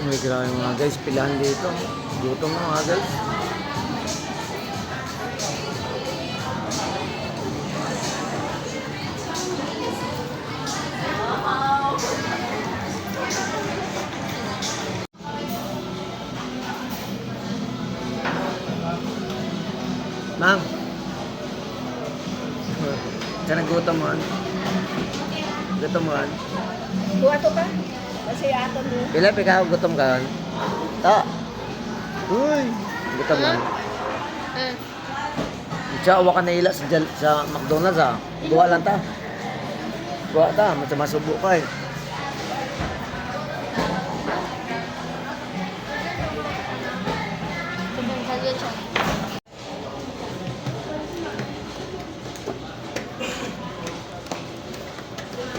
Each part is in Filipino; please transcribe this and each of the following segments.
May grabe mga guys, pilahan dito. Gutom na mga guys. Ma'am. Sana gutom mo. Gutom mo. Buwa to ba? Kasi ato mo. Pila ikaw gutom ka? Ta. Uy, gutom mo. Siya awa ka na ila sa McDonald's ah. Buwa lang ta. Buwa ta, masubo ka eh.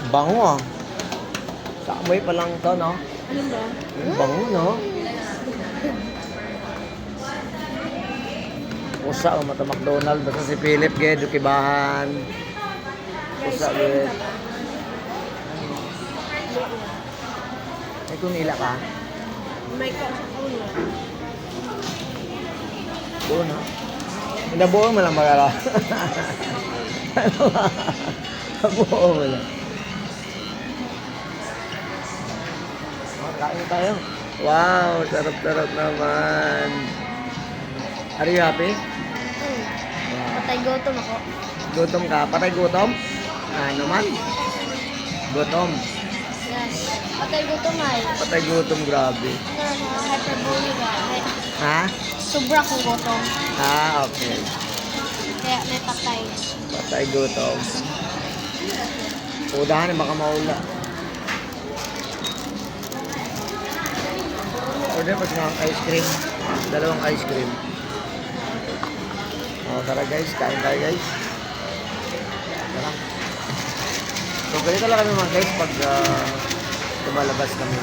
Bango ah. Sa amoy pa lang to, no? Ano ba? Bango, no? Usa o mata McDonald's. Basta si Philip, ged, kibahan. Usa, ged. Ay, kung ila ka? May ka sa ulo. Buo, no? Inabuo mo lang magala. Buo mo lang. Kain tayo. Wow, sarap-sarap naman. Are you happy? Patay gutom ako. Gutom ka? Patay gutom? Ano man? Gutom. Yes. Patay gutom ay. Patay gutom, grabe. Hyperbolic ay. Ha? Sobra kong gutom. Ah, okay. Kaya may patay. Patay gutom. Udahan, baka maula. Order pa siya ng ice cream. Dalawang ice cream. O, tara guys. Kain tayo guys. Tara. So, ganito lang kami mga guys pag lumalabas kami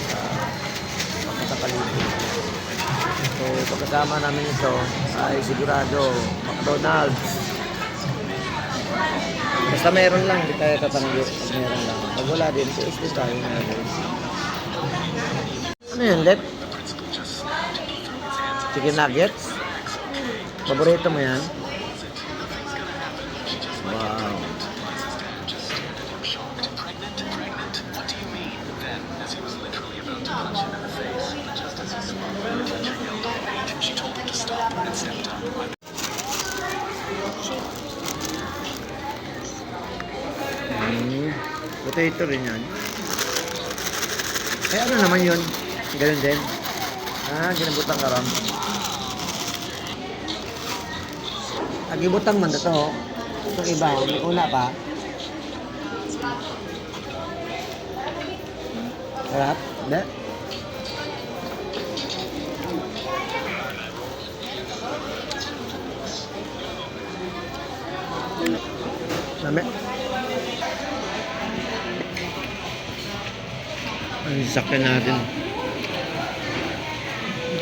sa Makatapalibot. So, pagkasama namin ito ay sigurado McDonald's. Basta meron lang, hindi tayo tatanggi pag meron lang. Pag wala din, so tayo mga guys. Ano yun, Lep? Chicken nuggets? Paborito mo yan? Wow. Potato rin yan. Eh, ano naman yun? Ganun din. Ah, ginabutang karam. Agibutang man ito, ho. Itong iba, may una pa. Sarap? Hindi? Dami. Ang sakyan natin.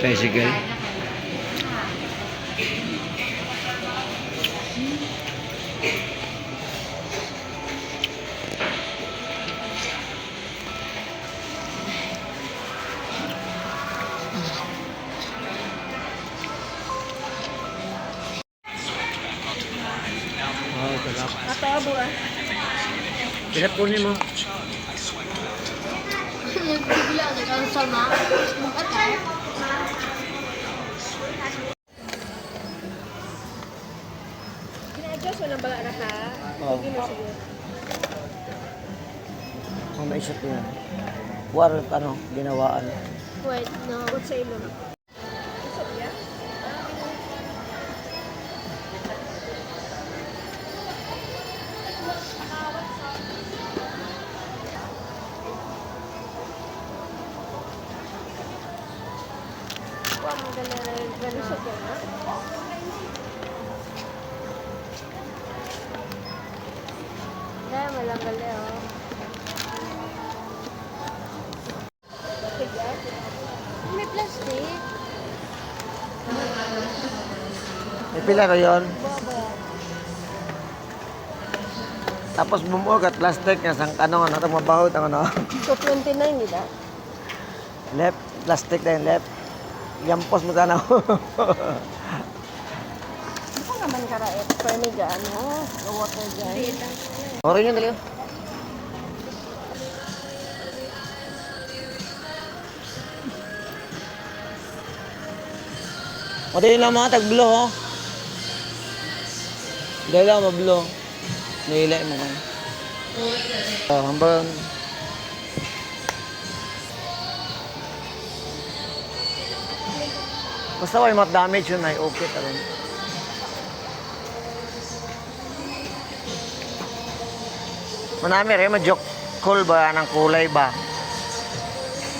Tricycle. Wow, sarap. Natabo ah. Pinap kunin mo. Bigla na kang sama. Atay. Gina-adjust mo ng bala na ka? Oo. Hindi mo siguro. Kung may shot yan. War, ano, ginawaan. Wait, no. What's sa ilong? Gusto niya? Wow, maganda na rin. Ganun siya po, ha? Dahil malanggali, oh. May plastic. May pila ro yun. Babayaran. Tapos bumuog at plastic nga sang ano nga natang mabahod ang ano. 229 nila. Left, plastic na yung left. Yampos mo tanaw. Ito naman karaet. Pwede dyan, no? Water dyan. Orin yun, dali yun. O, dali lang mga tag-blow, ho. Dali lang mablow. Nailay mo kayo. Hambang. Basta wala mat damage yun ay okay taron. Manami rin, ma-joke cool ba ng kulay ba?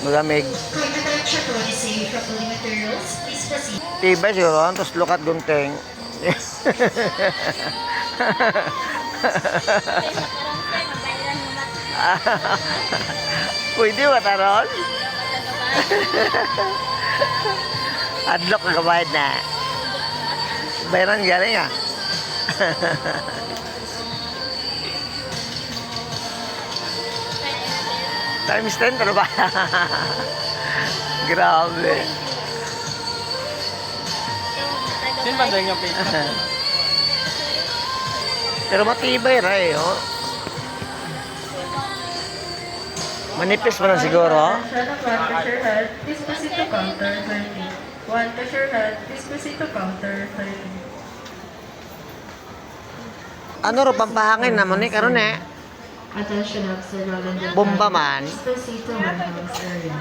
Magamig. Tibay siguro, tapos lukat gunting. Pwede ba taron? Adlock na kabayad na. Bayaran galing ah. Times 10 ano ba? Grabe. Sino ba doon yung pizza? Pero matibay ra eh, oh. Manipis pa na siguro, oh. One touch your head, please proceed to counter 30. One touch your head, please proceed to counter 30. Ano ro pampahangin naman ni karon eh. Attention officer Roland. Bomba man. Please proceed to warehouse area.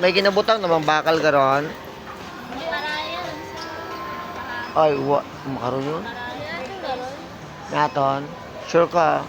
May ginabutang namang bakal karon. Ay, wa makaroon yun. Naton. Sure ka.